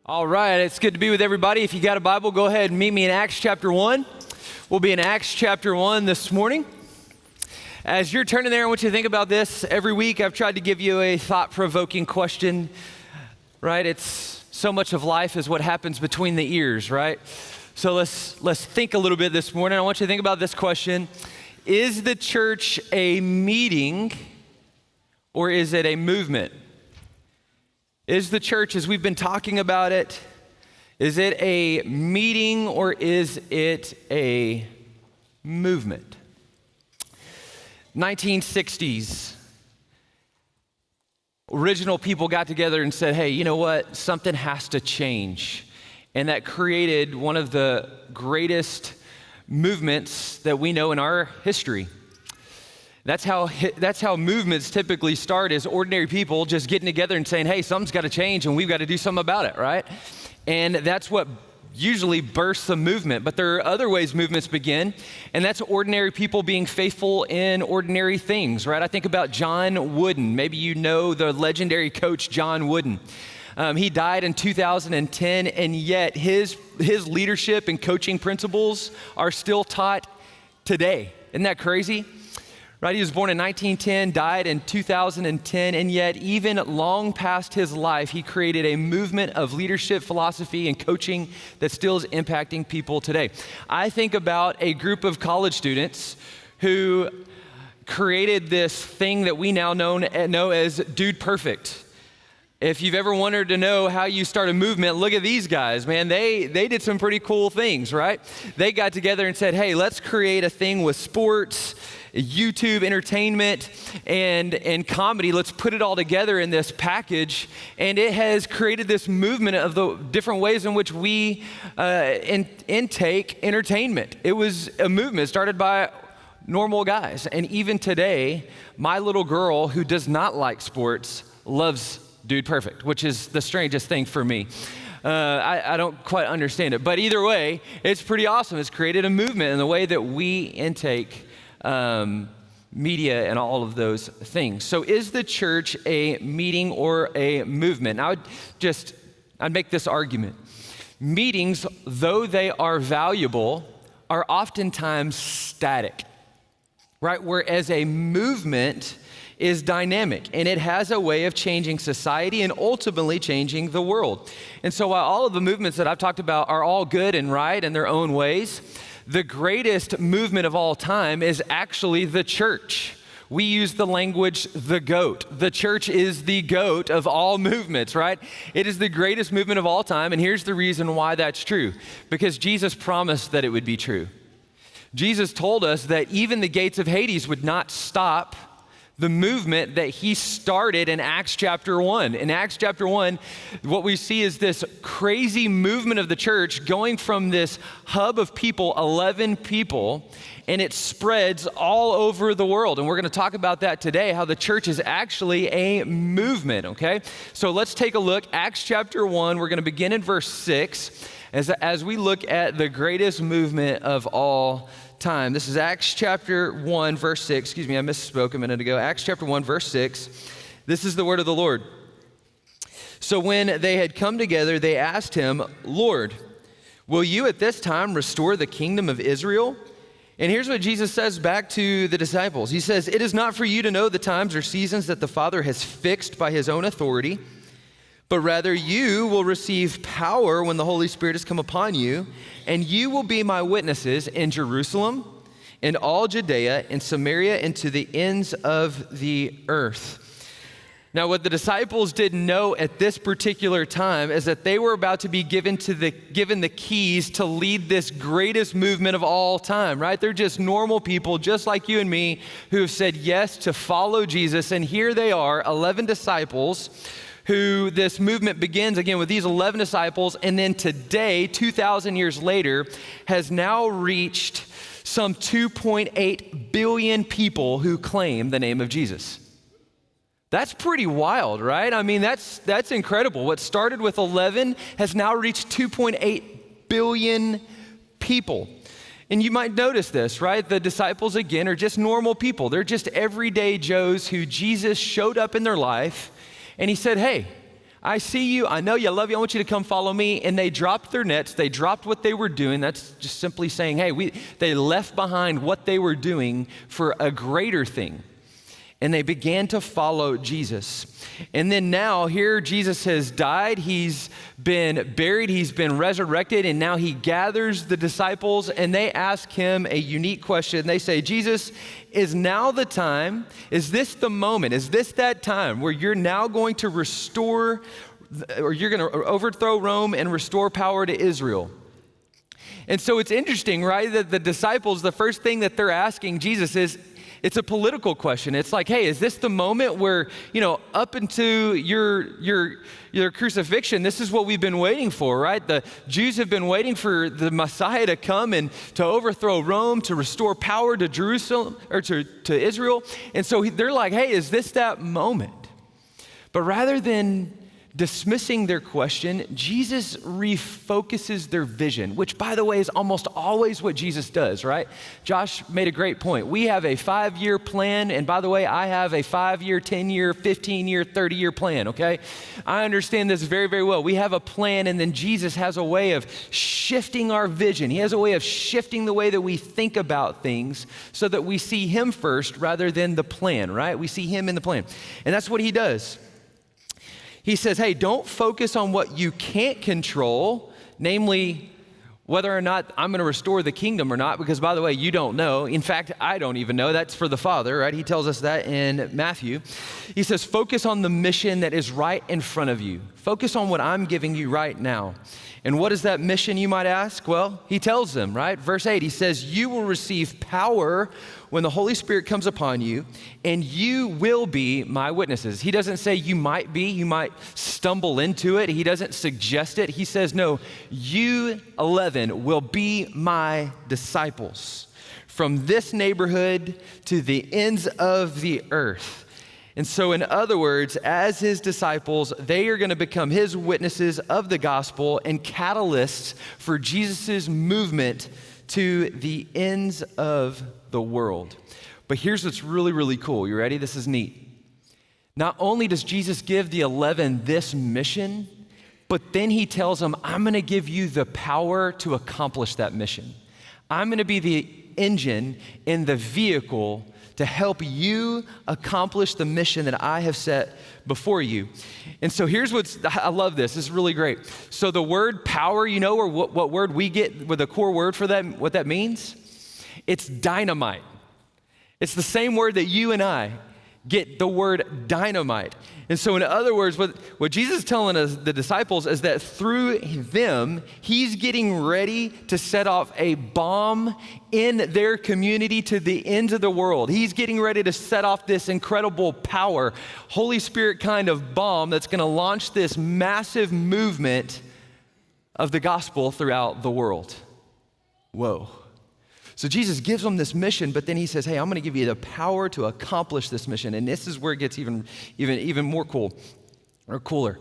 All right, it's good to be with everybody. If you got a Bible, go ahead and meet me in Acts chapter 1. We'll be in Acts chapter 1 this morning. As you're turning there, I want you to think about this. Every week I've tried to give you a thought-provoking question, right? It's so much of life is what happens between the ears, right? So let's think a little bit this morning. I want you to think about this question. Is the church a meeting or is it a movement? Is the church, as we've been talking about it, is it a meeting or is it a movement? 1960s, original people got together and said, hey, you know what? Something has to change. And that created one of the greatest movements that we know in our history. That's how movements typically start, is ordinary people just getting together and saying, hey, something's got to change and we've got to do something about it, right? And that's what usually bursts a movement. But there are other ways movements begin, and that's ordinary people being faithful in ordinary things, right? I think about John Wooden. Maybe you know the legendary coach John Wooden. He died in 2010, and yet his leadership and coaching principles are still taught today. Isn't that crazy? Right, he was born in 1910, died in 2010, and yet even long past his life, he created a movement of leadership, philosophy, and coaching that still is impacting people today. I think about a group of college students who created this thing that we now know as Dude Perfect. If you've ever wanted to know how you start a movement, look at these guys, man. They did some pretty cool things, right? They got together and said, hey, let's create a thing with sports, YouTube, entertainment, and comedy. Let's put it all together in this package. And it has created this movement of the different ways in which we intake entertainment. It was a movement started by normal guys. And even today, my little girl who does not like sports loves Dude Perfect, which is the strangest thing for me. I don't quite understand it. But either way, it's pretty awesome. It's created a movement in the way that we intake media and all of those things. So is the church a meeting or a movement? Now, I'd make this argument. Meetings, though they are valuable, are oftentimes static, right? Whereas a movement is dynamic, and it has a way of changing society and ultimately changing the world. And so while all of the movements that I've talked about are all good and right in their own ways, the greatest movement of all time is actually the church. We use the language, the GOAT. The church is the GOAT of all movements, right? It is the greatest movement of all time, and here's the reason why that's true. Because Jesus promised that it would be true. Jesus told us that even the gates of Hades would not stop the movement that he started in Acts chapter 1. In Acts chapter 1, what we see is this crazy movement of the church going from this hub of people, 11 people, and it spreads all over the world. And we're going to talk about that today, how the church is actually a movement, okay? So let's take a look. Acts chapter 1, we're going to begin in verse 6 as we look at the greatest movement of all time. This is Acts chapter 1, verse 6. Excuse me, I misspoke a minute ago. Acts chapter 1, verse 6. This is the word of the Lord. So when they had come together, they asked him, Lord, will you at this time restore the kingdom of Israel? And here's what Jesus says back to the disciples. He says, it is not for you to know the times or seasons that the Father has fixed by his own authority, but rather you will receive power when the Holy Spirit has come upon you, and you will be my witnesses in Jerusalem, in all Judea, in Samaria, and to the ends of the earth. Now, what the disciples didn't know at this particular time is that they were about to be given the keys to lead this greatest movement of all time, right? They're just normal people, just like you and me, who have said yes to follow Jesus, and here they are, 11 disciples, who this movement begins again with these 11 disciples, and then today, 2,000 years later, has now reached some 2.8 billion people who claim the name of Jesus. That's pretty wild, right? I mean, that's incredible. What started with 11 has now reached 2.8 billion people. And you might notice this, right? The disciples, again, are just normal people. They're just everyday Joes who Jesus showed up in their life, and he said, hey, I see you, I know you, I love you, I want you to come follow me. And they dropped their nets, they dropped what they were doing. That's just simply saying, hey, they left behind what they were doing for a greater thing. And they began to follow Jesus. And then now here Jesus has died, he's been buried, he's been resurrected, and now he gathers the disciples and they ask him a unique question. They say, Jesus, is now the time? Is this the moment? Is this that time where you're now going to restore, or you're going to overthrow Rome and restore power to Israel? And so it's interesting, right, that the disciples, the first thing that they're asking Jesus is, it's a political question. It's like, hey, is this the moment where, up into your crucifixion, this is what we've been waiting for, right? The Jews have been waiting for the Messiah to come and to overthrow Rome, to restore power to Jerusalem, or to Israel. And so they're like, hey, is this that moment? But rather than dismissing their question, Jesus refocuses their vision, which, by the way, is almost always what Jesus does, right? Josh made a great point. We have a 5-year plan, and by the way, I have a 5-year, 10-year, 15-year, 30-year plan, okay? I understand this very, very well. We have a plan, and then Jesus has a way of shifting our vision. He has a way of shifting the way that we think about things so that we see him first rather than the plan, right? We see him in the plan. And that's what he does. He says, hey, don't focus on what you can't control, namely whether or not I'm going to restore the kingdom or not, because by the way, you don't know. In fact, I don't even know. That's for the Father, right? He tells us that in Matthew. He says, focus on the mission that is right in front of you. Focus on what I'm giving you right now. And what is that mission, you might ask? Well, he tells them, right? Verse 8, he says, you will receive power when the Holy Spirit comes upon you, and you will be my witnesses. He doesn't say you might be, you might stumble into it. He doesn't suggest it. He says, no, you, 11, will be my disciples from this neighborhood to the ends of the earth. And so in other words, as his disciples, they are going to become his witnesses of the gospel and catalysts for Jesus's movement to the ends of the world. But here's what's really, really cool. You ready? This is neat. Not only does Jesus give the 11 this mission, but then he tells them, I'm going to give you the power to accomplish that mission. I'm going to be the engine and the vehicle to help you accomplish the mission that I have set before you. And so here's I love this. This is really great. So the word power, or what word we get with a core word for that, what that means? It's dynamite. It's the same word that you and I get the word dynamite. And so in other words, what Jesus is telling us, the disciples, is that through them, he's getting ready to set off a bomb in their community to the ends of the world. He's getting ready to set off this incredible power, Holy Spirit kind of bomb that's going to launch this massive movement of the gospel throughout the world. Whoa. So Jesus gives them this mission, but then he says, hey, I'm going to give you the power to accomplish this mission. And this is where it gets even more cool, or cooler.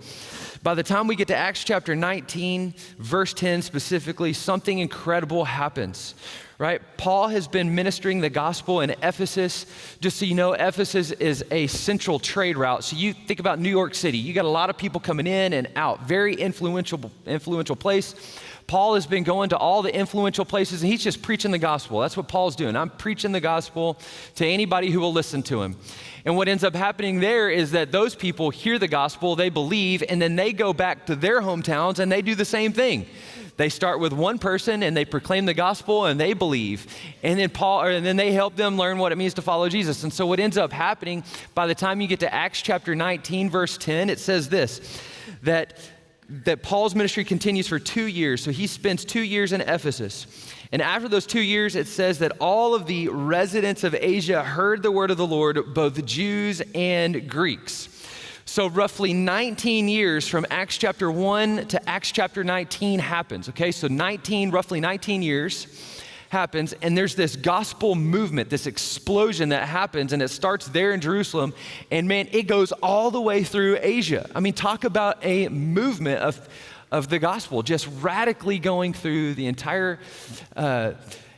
By the time we get to Acts chapter 19, verse 10 specifically, something incredible happens, right? Paul has been ministering the gospel in Ephesus. Just so you know, Ephesus is a central trade route. So you think about New York City. You got a lot of people coming in and out, very influential place. Paul has been going to all the influential places, and he's just preaching the gospel. That's what Paul's doing. I'm preaching the gospel to anybody who will listen to him. And what ends up happening there is that those people hear the gospel, they believe, and then they go back to their hometowns and they do the same thing. They start with one person and they proclaim the gospel and they believe. And then they help them learn what it means to follow Jesus. And so what ends up happening, by the time you get to Acts chapter 19, verse 10, it says this, that Paul's ministry continues for 2 years. So he spends 2 years in Ephesus. And after those 2 years, it says that all of the residents of Asia heard the word of the Lord, both Jews and Greeks. So roughly 19 years from Acts chapter 1 to Acts chapter 19 happens, okay? So roughly 19 years happens, and there's this gospel movement, this explosion that happens, and it starts there in Jerusalem, and man, it goes all the way through Asia. I mean, talk about a movement of the gospel, just radically going through the entire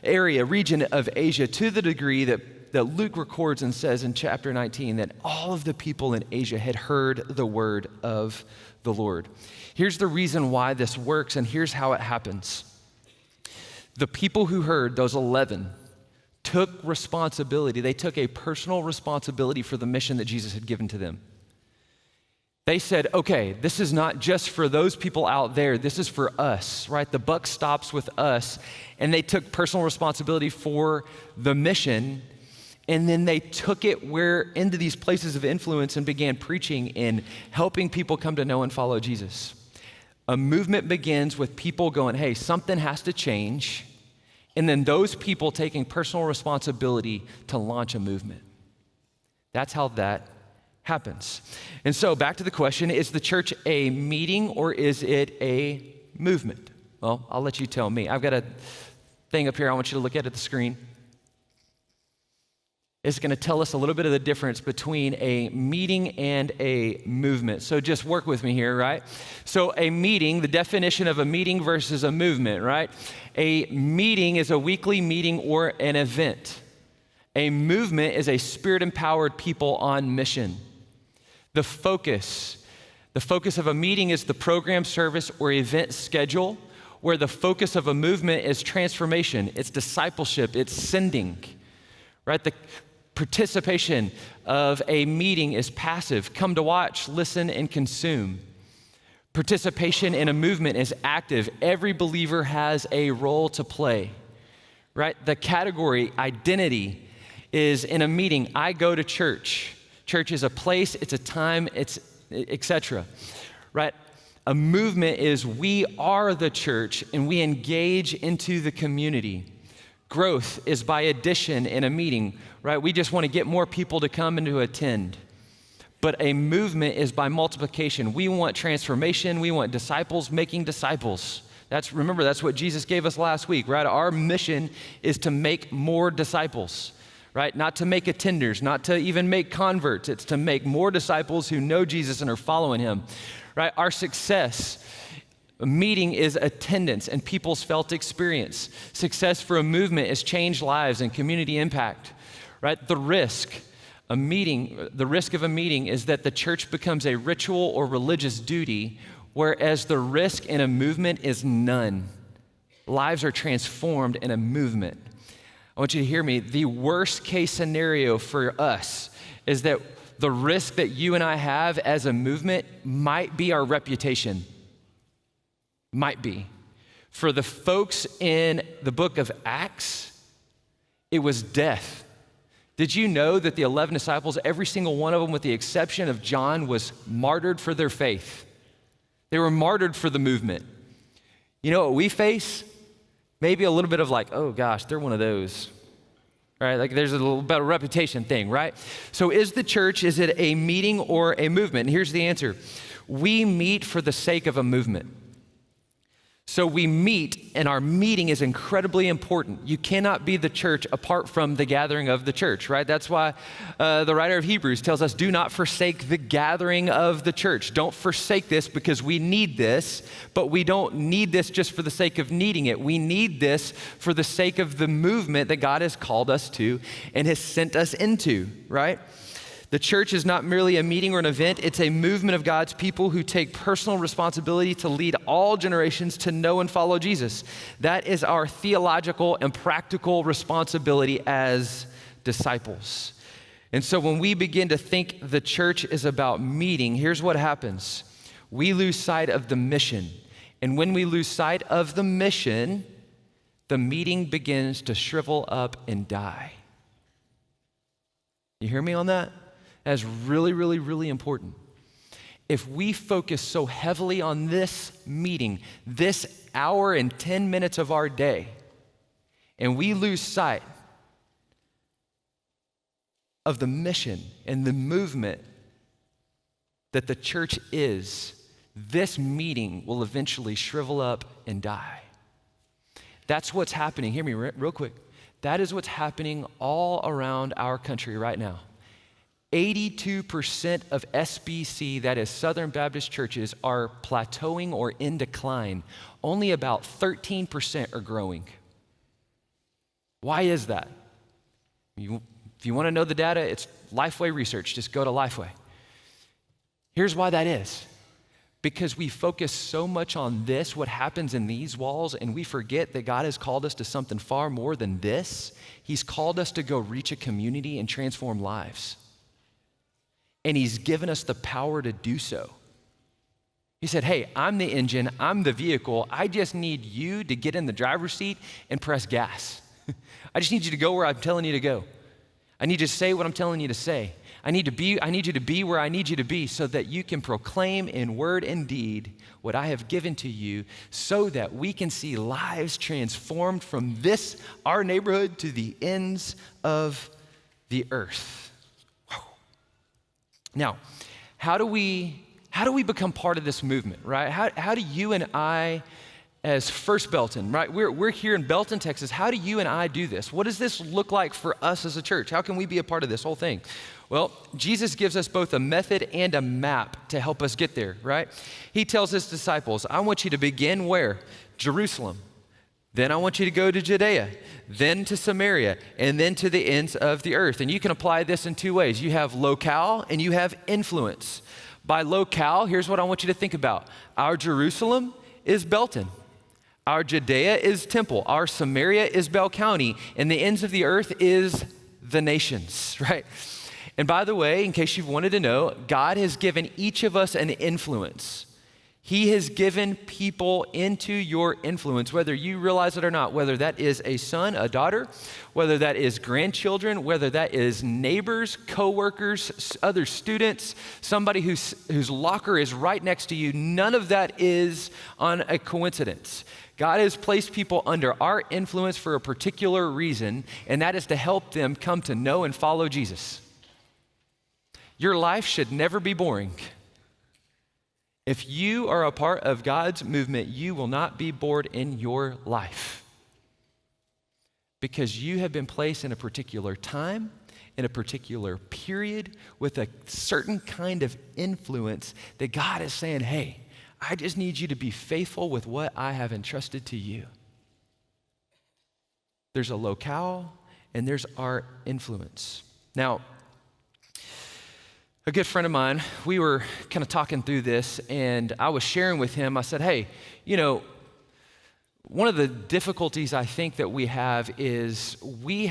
region of Asia, to the degree that Luke records and says in chapter 19 that all of the people in Asia had heard the word of the the Lord. Here's the reason why this works, and here's how it happens. The people who heard, those 11, took responsibility. They took a personal responsibility for the mission that Jesus had given to them. They said, okay, this is not just for those people out there, this is for us, right? The buck stops with us. And they took personal responsibility for the mission, and then they took it into these places of influence and began preaching and helping people come to know and follow Jesus. A movement begins with people going, hey, something has to change, and then those people taking personal responsibility to launch a movement. That's how that happens. And so back to the question, is the church a meeting or is it a movement? Well, I'll let you tell me. I've got a thing up here I want you to look at the screen. It's going to tell us a little bit of the difference between a meeting and a movement. So just work with me here, right? So a meeting, the definition of a meeting versus a movement, right? A meeting is a weekly meeting or an event. A movement is a spirit-empowered people on mission. The focus of a meeting is the program, service, or event schedule, where the focus of a movement is transformation, it's discipleship, it's sending, right? The participation of a meeting is passive, come to watch, listen, and consume. Participation in a movement is active. Every believer has a role to play, right? The category identity is in a meeting, I go to church. Church is a place, it's a time, it's etc. Right? A movement is we are the church and we engage into the community. Growth is by addition in a meeting, right? We just want to get more people to come and to attend. But a movement is by multiplication. We want transformation. We want disciples making disciples. Remember, that's what Jesus gave us last week, right? Our mission is to make more disciples. Right? Not to make attenders, not to even make converts. It's to make more disciples who know Jesus and are following him. Right? Our success, a meeting is attendance and people's felt experience. Success for a movement is changed lives and community impact. Right? The risk of a meeting is that the church becomes a ritual or religious duty, whereas the risk in a movement is none. Lives are transformed in a movement. I want you to hear me. The worst case scenario for us is that the risk that you and I have as a movement might be our reputation. Might be. For the folks in the book of Acts, it was death. Did you know that the 11 disciples, every single one of them with the exception of John, was martyred for their faith? They were martyred for the movement. You know what we face? Maybe a little bit of like, oh gosh, they're one of those, right? Like there's a little bit of a reputation thing, right? So is the church, is it a meeting or a movement? And here's the answer. We meet for the sake of a movement. So we meet, and our meeting is incredibly important. You cannot be the church apart from the gathering of the church, right? That's why the writer of Hebrews tells us, do not forsake the gathering of the church. Don't forsake this because we need this, but we don't need this just for the sake of needing it. We need this for the sake of the movement that God has called us to and has sent us into, right? The church is not merely a meeting or an event, it's a movement of God's people who take personal responsibility to lead all generations to know and follow Jesus. That is our theological and practical responsibility as disciples. And so when we begin to think the church is about meeting, here's what happens. We lose sight of the mission. And when we lose sight of the mission, the meeting begins to shrivel up and die. You hear me on that? That's really, really, really important. If we focus so heavily on this meeting, this hour and 10 minutes of our day, and we lose sight of the mission and the movement that the church is, this meeting will eventually shrivel up and die. That's what's happening. Hear me real quick. That is what's happening all around our country right now. 82% of SBC, that is Southern Baptist churches, are plateauing or in decline. Only about 13% are growing. Why is that? If you want to know the data, it's Lifeway research. Just go to Lifeway. Here's why that is. because we focus so much on this, what happens in these walls, and we forget that God has called us to something far more than this. He's called us to go reach a community and transform lives. And he's given us the power to do so. He said, hey, I'm the engine, I'm the vehicle. I just need you to get in the driver's seat and press gas. I just need you to go where I'm telling you to go. I need you to say what I'm telling you to say. I need you to be where I need you to be so that you can proclaim in word and deed what I have given to you so that we can see lives transformed from this, our neighborhood, to the ends of the earth. Whew. Now, how do we become part of this movement, right? How do you and I, as First Belton, right? We're here in Belton, Texas. How do you and I do this? What does this look like for us as a church? How can we be a part of this whole thing? Well, Jesus gives us both a method and a map to help us get there, right? He tells his disciples, I want you to begin where? Jerusalem. Then I want you to go to Judea, then to Samaria, and then to the ends of the earth. And you can apply this in two ways. You have locale and you have influence. By locale, here's what I want you to think about. Our Jerusalem is Belton. Our Judea is Temple. Our Samaria is Bell County. And the ends of the earth is the nations, right? And by the way, in case you've wanted to know, God has given each of us an influence. He has given people into your influence, whether you realize it or not, whether that is a son, a daughter, whether that is grandchildren, whether that is neighbors, coworkers, other students, somebody whose locker is right next to you. None of that is on a coincidence. God has placed people under our influence for a particular reason, and that is to help them come to know and follow Jesus. Your life should never be boring. If you are a part of God's movement, you will not be bored in your life because you have been placed in a particular time, in a particular period, with a certain kind of influence that God is saying, hey, I just need you to be faithful with what I have entrusted to you. There's a locale and there's our influence. Now, a good friend of mine, we were kind of talking through this, and I was sharing with him, I said, hey, one of the difficulties I think that we have is we've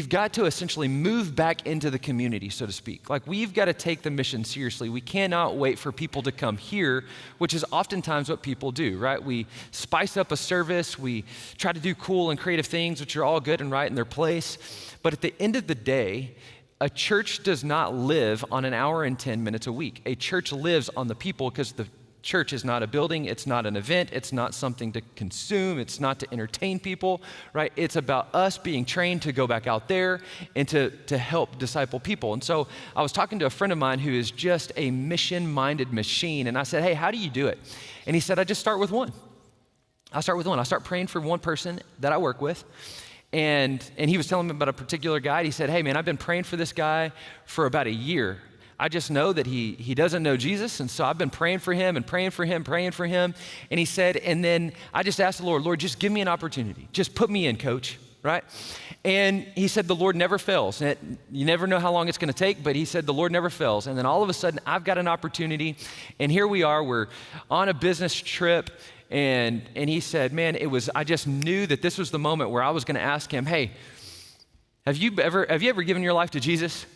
got to essentially move back into the community, so to speak. Like, we've got to take the mission seriously. We cannot wait for people to come here, which is oftentimes what people do, right? We spice up a service, we try to do cool and creative things, which are all good and right in their place. But at the end of the day, a church does not live on an hour and 10 minutes a week. A church lives on the people, because the church is not a building, it's not an event, it's not something to consume, it's not to entertain people, right? It's about us being trained to go back out there and to help disciple people. And so I was talking to a friend of mine who is just a mission-minded machine, and I said, hey, how do you do it? And he said, I just start with one. I start praying for one person that I work with. And he was telling me about a particular guy. He said, hey, man, I've been praying for this guy for about a year. I just know that he doesn't know Jesus, and so I've been praying for him. And he said, and then I just asked the Lord, just give me an opportunity. Just put me in, coach, right? And he said, the Lord never fails. And you never know how long it's going to take, but he said, the Lord never fails. And then all of a sudden, I've got an opportunity, and here we are. We're on a business trip. And he said, man, I just knew that this was the moment where I was going to ask him, hey, have you ever given your life to Jesus?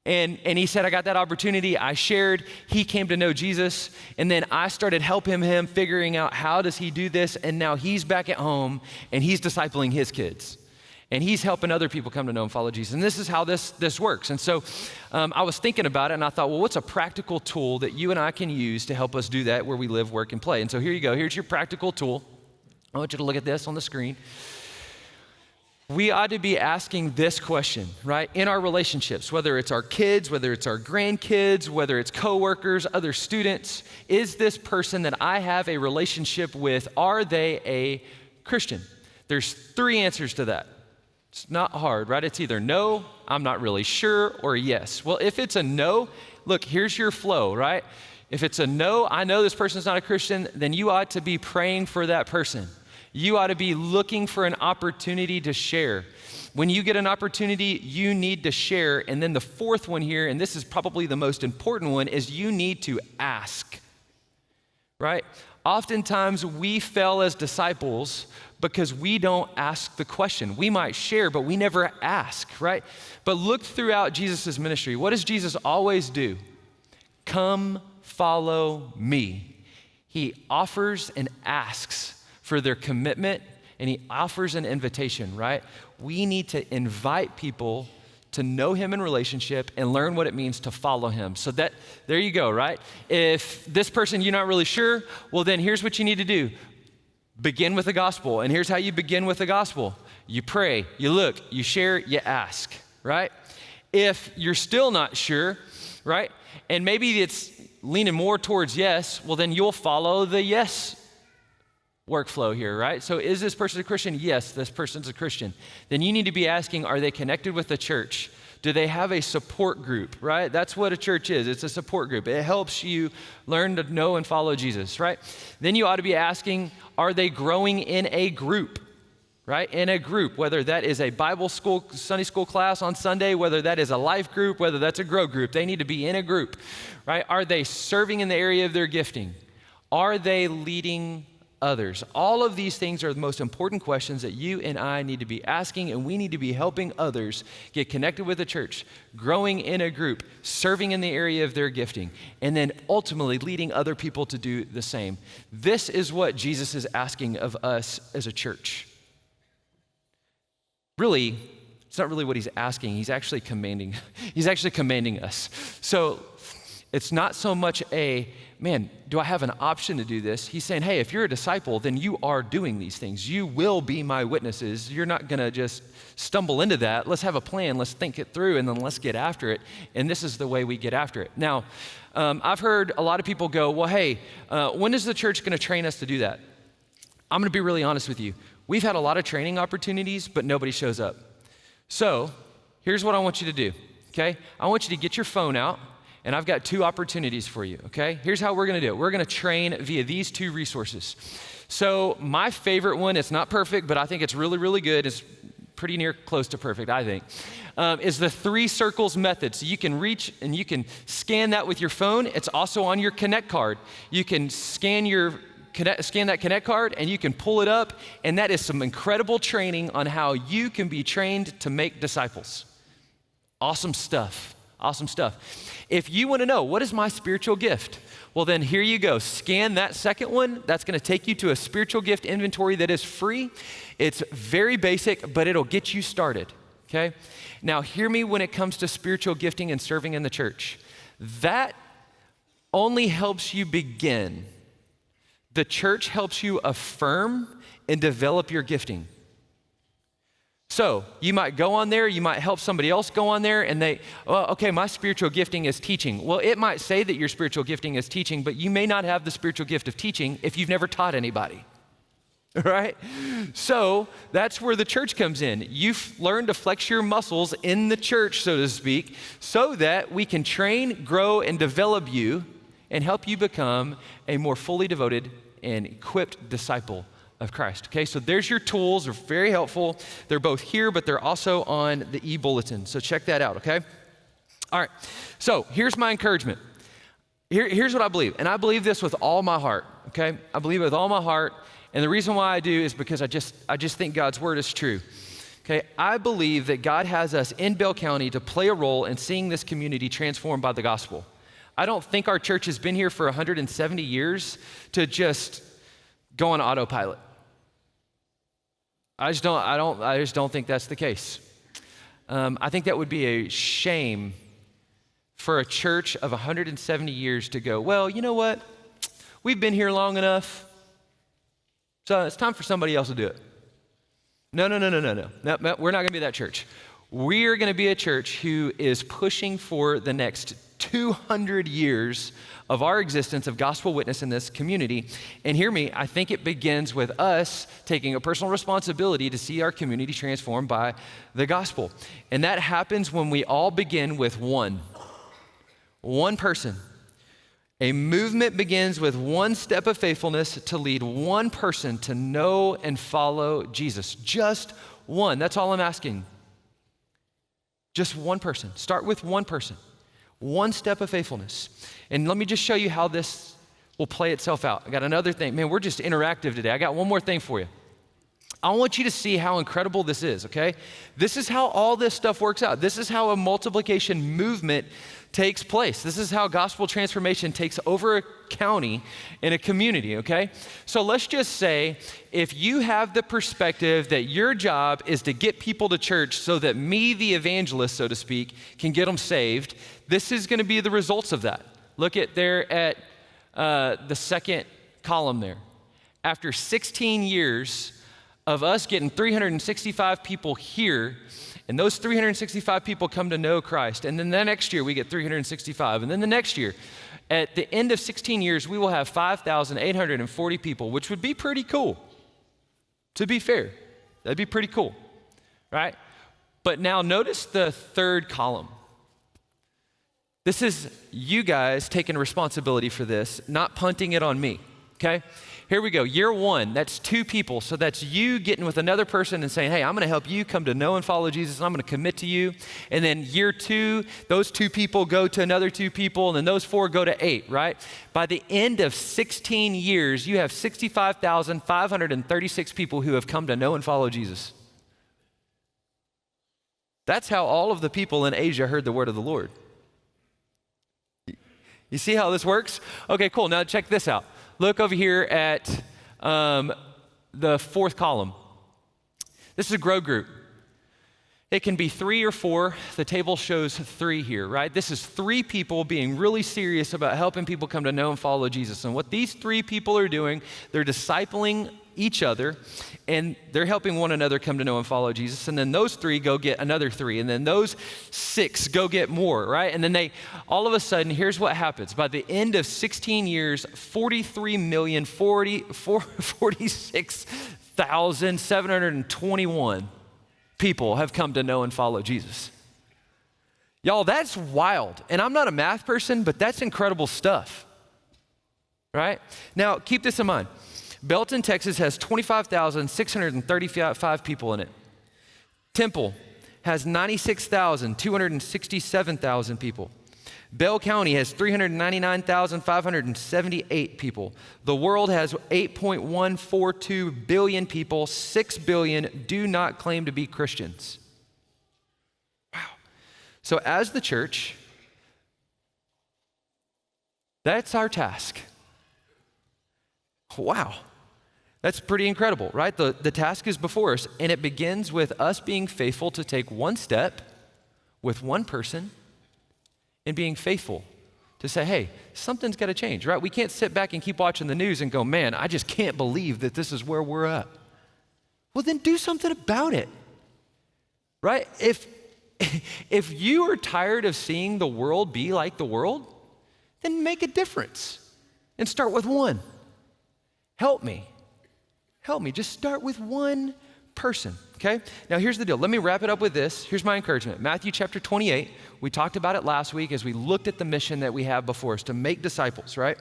And he said, I got that opportunity. I shared. He came to know Jesus. And then I started helping him figuring out how does he do this. And now he's back at home and he's discipling his kids. And he's helping other people come to know and follow Jesus. And this is how this works. And so I was thinking about it, and I thought, well, what's a practical tool that you and I can use to help us do that where we live, work, and play? And so here you go. Here's your practical tool. I want you to look at this on the screen. We ought to be asking this question, right? In our relationships, whether it's our kids, whether it's our grandkids, whether it's coworkers, other students, is this person that I have a relationship with, are they a Christian? There's 3 answers to that. It's not hard, right? It's either no, I'm not really sure, or yes. Well, if it's a no, look, here's your flow, right? If it's a no, I know this person's not a Christian, then you ought to be praying for that person. You ought to be looking for an opportunity to share. When you get an opportunity, you need to share. And then the fourth one here, and this is probably the most important one, is you need to ask, right? Oftentimes we fail as disciples because we don't ask the question. We might share, but we never ask, right? But look throughout Jesus' ministry. What does Jesus always do? Come follow me. He offers and asks for their commitment, and he offers an invitation, right? We need to invite people to know him in relationship and learn what it means to follow him. So that, there you go, right? If this person you're not really sure, well then here's what you need to do. Begin with the gospel. And here's how you begin with the gospel. You pray, you look, you share, you ask, right? If you're still not sure, right? And maybe it's leaning more towards yes, well then you'll follow the yes workflow here, right? So is this person a Christian? Yes, this person's a Christian. Then you need to be asking, are they connected with the church? Do they have a support group, right? That's what a church is. It's a support group. It helps you learn to know and follow Jesus, right? Then you ought to be asking, are they growing in a group, right? In a group, whether that is a Bible school, Sunday school class on Sunday, whether that is a life group, whether that's a grow group, they need to be in a group, right? Are they serving in the area of their gifting? Are they leading others? All of these things are the most important questions that you and I need to be asking, and we need to be helping others get connected with the church, growing in a group, serving in the area of their gifting, and then ultimately leading other people to do the same. This is what Jesus is asking of us as a church. Really, it's not really what he's asking. He's actually commanding. He's actually commanding us. So it's not so much a, man, do I have an option to do this? He's saying, hey, if you're a disciple, then you are doing these things. You will be my witnesses. You're not going to just stumble into that. Let's have a plan. Let's think it through, and then let's get after it. And this is the way we get after it. Now, I've heard a lot of people go, well, hey, when is the church going to train us to do that? I'm going to be really honest with you. We've had a lot of training opportunities, but nobody shows up. So here's what I want you to do, okay? I want you to get your phone out, and I've got two opportunities for you, okay? Here's how we're gonna do it. We're gonna train via these two resources. So my favorite one, it's not perfect, but I think it's really, really good. It's pretty near close to perfect, I think, is the 3 circles method. So you can reach and you can scan that with your phone. It's also on your Connect card. You can scan that Connect card and you can pull it up, and that is some incredible training on how you can be trained to make disciples. Awesome stuff. Awesome stuff. If you want to know, what is my spiritual gift? Well, then here you go. Scan that second one. That's going to take you to a spiritual gift inventory that is free. It's very basic, but it'll get you started, okay? Now, hear me when it comes to spiritual gifting and serving in the church. That only helps you begin. The church helps you affirm and develop your gifting. So you might go on there, you might help somebody else go on there, and okay, my spiritual gifting is teaching. Well, it might say that your spiritual gifting is teaching, but you may not have the spiritual gift of teaching if you've never taught anybody, right? So that's where the church comes in. You've learned to flex your muscles in the church, so to speak, so that we can train, grow, and develop you and help you become a more fully devoted and equipped disciple of Christ. Okay, so there's your tools. They're very helpful. They're both here, but they're also on the e-bulletin. So check that out, okay? All right, so here's my encouragement. Here's what I believe, and I believe this with all my heart, okay? I believe it with all my heart, and the reason why I do is because I just think God's word is true. Okay, I believe that God has us in Bell County to play a role in seeing this community transformed by the gospel. I don't think our church has been here for 170 years to just go on autopilot. I just don't think that's the case. I think that would be a shame for a church of 170 years to go, well, you know what? We've been here long enough, so it's time for somebody else to do it. No. We're not gonna be that church. We're gonna be a church who is pushing for the next 200 years of our existence of gospel witness in this community. And hear me, I think it begins with us taking a personal responsibility to see our community transformed by the gospel. And that happens when we all begin with one person. A movement begins with one step of faithfulness to lead one person to know and follow Jesus. Just one. That's all I'm asking. Just one person. Start with one person. One step of faithfulness. And let me just show you how this will play itself out. I got another thing. Man, we're just interactive today. I got one more thing for you. I want you to see how incredible this is, okay? This is how all this stuff works out. This is how a multiplication movement takes place. This is how gospel transformation takes over a county and a community, okay? So let's just say if you have the perspective that your job is to get people to church so that me, the evangelist, so to speak, can get them saved, this is gonna be the results of that. Look at there at the second column there. After 16 years of us getting 365 people here, and those 365 people come to know Christ, and then the next year we get 365, and then the next year, at the end of 16 years, we will have 5,840 people, which would be pretty cool. To be fair, that'd be pretty cool, right? But now notice the third column. This is you guys taking responsibility for this, not punting it on me, okay? Here we go. Year one, that's 2 people. So that's you getting with another person and saying, hey, I'm going to help you come to know and follow Jesus, and I'm going to commit to you. And then year 2, those 2 people go to another 2 people, and then those 4 go to 8, right? By the end of 16 years, you have 65,536 people who have come to know and follow Jesus. That's how all of the people in Asia heard the word of the Lord. You see how this works? Okay, cool. Now check this out. Look over here at the 4th column. This is a grow group. It can be 3 or 4. The table shows 3 here, right? This is 3 people being really serious about helping people come to know and follow Jesus. And what these 3 people are doing, they're discipling each other, and they're helping one another come to know and follow Jesus. And then those 3 go get another 3, and then those 6 go get more, right? And then all of a sudden, here's what happens. By the end of 16 years, 46,721 people have come to know and follow Jesus. Y'all, that's wild. And I'm not a math person, but that's incredible stuff, right? Now, keep this in mind. Belton, Texas has 25,635 people in it. Temple has 96,267 people. Bell County has 399,578 people. The world has 8.142 billion people. 6 billion do not claim to be Christians. Wow. So as the church, that's our task. Wow. That's pretty incredible, right? The task is before us, and it begins with us being faithful to take one step with one person and being faithful to say, hey, something's got to change, right? We can't sit back and keep watching the news and go, man, I just can't believe that this is where we're at. Well, then do something about it, right? If you are tired of seeing the world be like the world, then make a difference and start with one. Help me. Just start with one person, okay? Now here's the deal. Let me wrap it up with this. Here's my encouragement. Matthew chapter 28, we talked about it last week as we looked at the mission that we have before us to make disciples, right?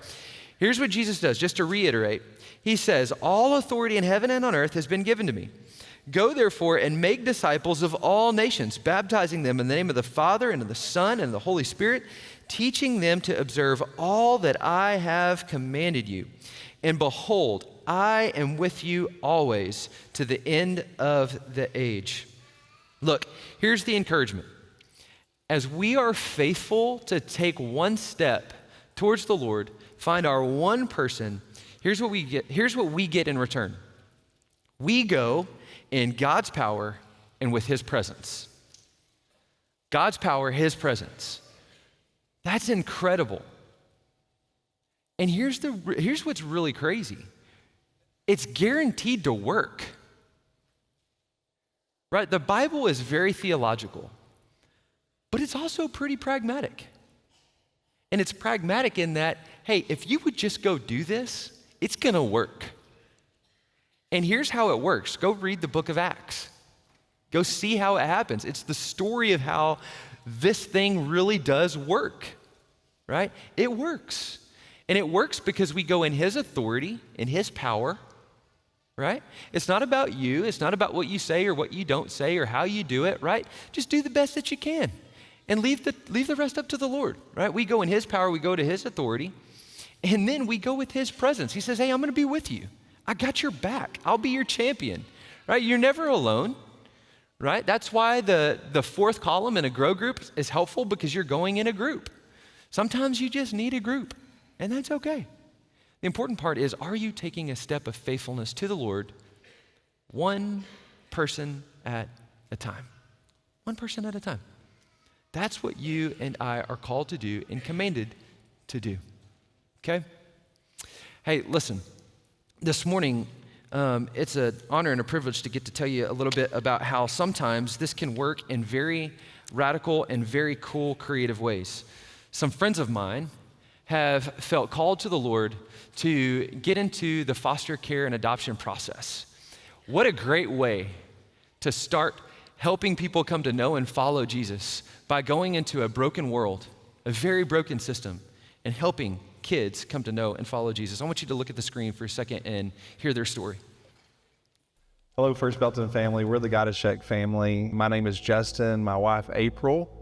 Here's what Jesus does, just to reiterate. He says, all authority in heaven and on earth has been given to me. Go therefore and make disciples of all nations, baptizing them in the name of the Father and of the Son and of the Holy Spirit, teaching them to observe all that I have commanded you. And behold, I am with you always to the end of the age. Look, here's the encouragement. As we are faithful to take one step towards the Lord, find our one person, here's what we get in return. We go in God's power and with his presence. God's power, his presence. That's incredible. And here's what's really crazy. It's guaranteed to work. Right? The Bible is very theological, but it's also pretty pragmatic. And it's pragmatic in that, hey, if you would just go do this, it's going to work. And here's how it works. Go read the book of Acts. Go see how it happens. It's the story of how this thing really does work, right? It works. And it works because we go in his authority, in his power, right? It's not about you. It's not about what you say or what you don't say or how you do it, right? Just do the best that you can and leave the rest up to the Lord, right? We go in his power, we go to his authority, and then we go with his presence. He says, hey, I'm going to be with you. I got your back. I'll be your champion, right? You're never alone, right? That's why the fourth column in a grow group is helpful, because you're going in a group. Sometimes you just need a group, and that's okay. The important part is, are you taking a step of faithfulness to the Lord, one person at a time? One person at a time. That's what you and I are called to do and commanded to do, okay? Hey, listen. This morning, it's an honor and a privilege to get to tell you a little bit about how sometimes this can work in very radical and very cool, creative ways. Some friends of mine have felt called to the Lord to get into the foster care and adoption process. What a great way to start helping people come to know and follow Jesus, by going into a broken world, a very broken system, and helping kids come to know and follow Jesus. I want you to look at the screen for a second and hear their story. Hello, First Belton family. We're the Gotteshek family. My name is Justin, my wife April.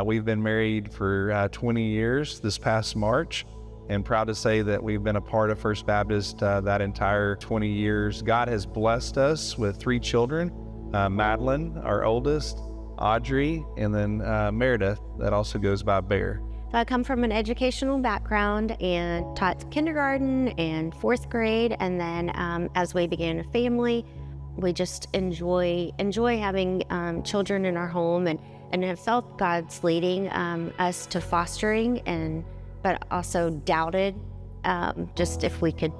We've been married for 20 years this past March, and proud to say that we've been a part of First Baptist that entire 20 years. God has blessed us with 3 children, Madeline, our oldest, Audrey, and then Meredith, that also goes by Bear. So I come from an educational background and taught kindergarten and 4th grade, and then as we began a family, we just enjoy having children in our home, and have felt God's leading us to fostering, but also doubted just if we could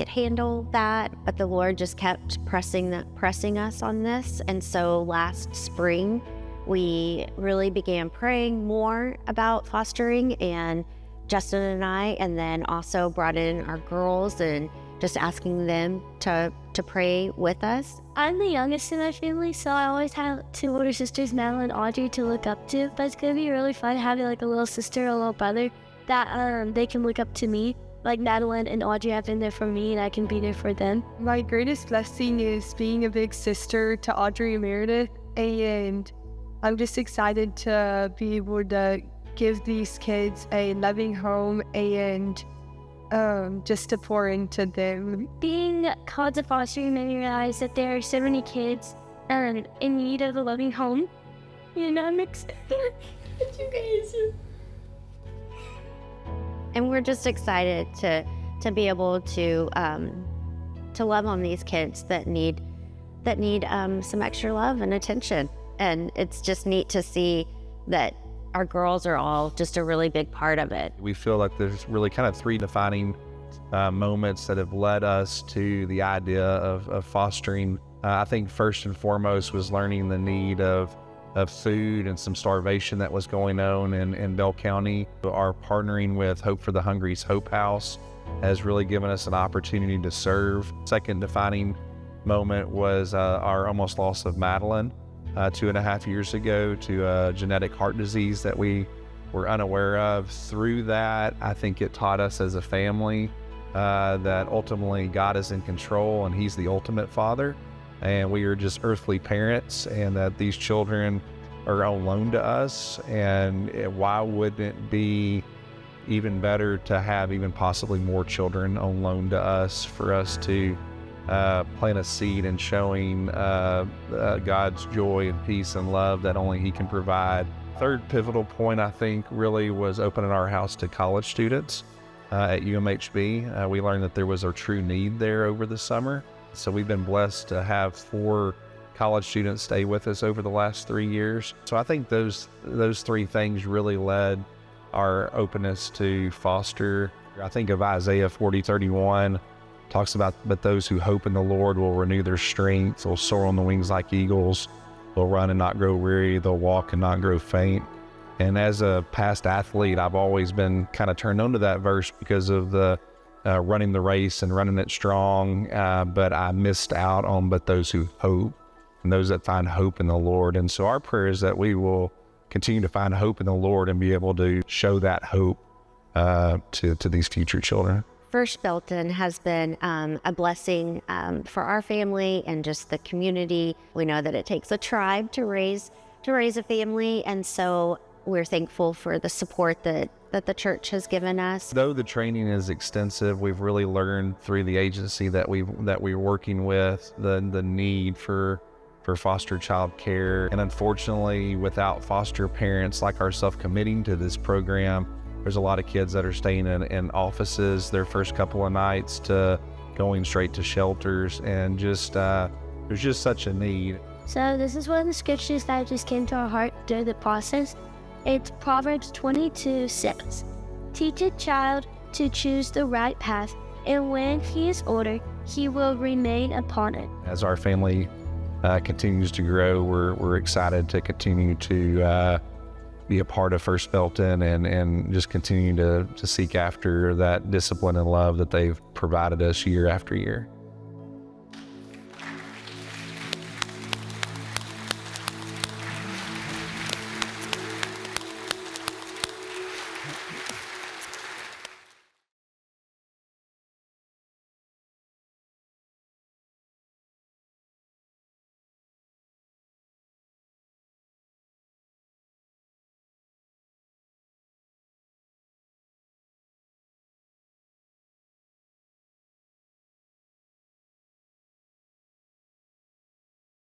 handle that. But the Lord just kept pressing us on this, and so last spring we really began praying more about fostering, and Justin and I, and then also brought in our girls and just asking them to pray with us. I'm the youngest in our family, so I always have 2 older sisters, Madeline and Audrey, to look up to. But it's gonna be really fun having like a little sister, a little brother that they can look up to me. Like Madeline and Audrey have been there for me, and I can be there for them. My greatest blessing is being a big sister to Audrey and Meredith, and I'm just excited to be able to give these kids a loving home and just to pour into them. Being called to fostering made me realize that there are so many kids in need of a loving home, and I'm excited that you guys And we're just excited to be able to love on these kids that need some extra love and attention. And it's just neat to see that our girls are all just a really big part of it. We feel like there's really kind of 3 defining moments that have led us to the idea of fostering. I think first and foremost was learning the need of food and some starvation that was going on in Bell County. Our partnering with Hope for the Hungry's Hope House has really given us an opportunity to serve. Second defining moment was our almost loss of Madeline 2.5 years ago to a genetic heart disease that we were unaware of. Through that, I think it taught us as a family that ultimately God is in control and He's the ultimate Father, and we are just earthly parents, and that these children are on loan to us. And why wouldn't it be even better to have even possibly more children on loan to us, for us to plant a seed in showing God's joy and peace and love that only He can provide. Third pivotal point, I think, really was opening our house to college students at UMHB. We learned that there was a true need there over the summer. So we've been blessed to have 4 college students stay with us over the last 3 years. So I think those 3 things really led our openness to foster. I think of Isaiah 40:31. Talks about, but those who hope in the Lord will renew their strength. They'll soar on the wings like eagles. They'll run and not grow weary. They'll walk and not grow faint. And as a past athlete, I've always been kind of turned on to that verse because of the running the race and running it strong. But I missed out on, but those who hope, and those that find hope in the Lord. And so our prayer is that we will continue to find hope in the Lord and be able to show that hope to these future children. First Belton has been a blessing for our family and just the community. We know that it takes a tribe to raise a family, and so we're thankful for the support that the church has given us. Though the training is extensive, we've really learned through the agency that we're working with the need for foster child care. And unfortunately, without foster parents like ourselves committing to this program, there's a lot of kids that are staying in offices their first couple of nights to going straight to shelters, and just there's just such a need. So this is one of the scriptures that just came to our heart during the process. It's Proverbs 22:6. Teach a child to choose the right path, and when he is older, he will remain upon it. As our family continues to grow, we're excited to continue to be a part of First Belton and just continue to seek after that discipline and love that they've provided us year after year.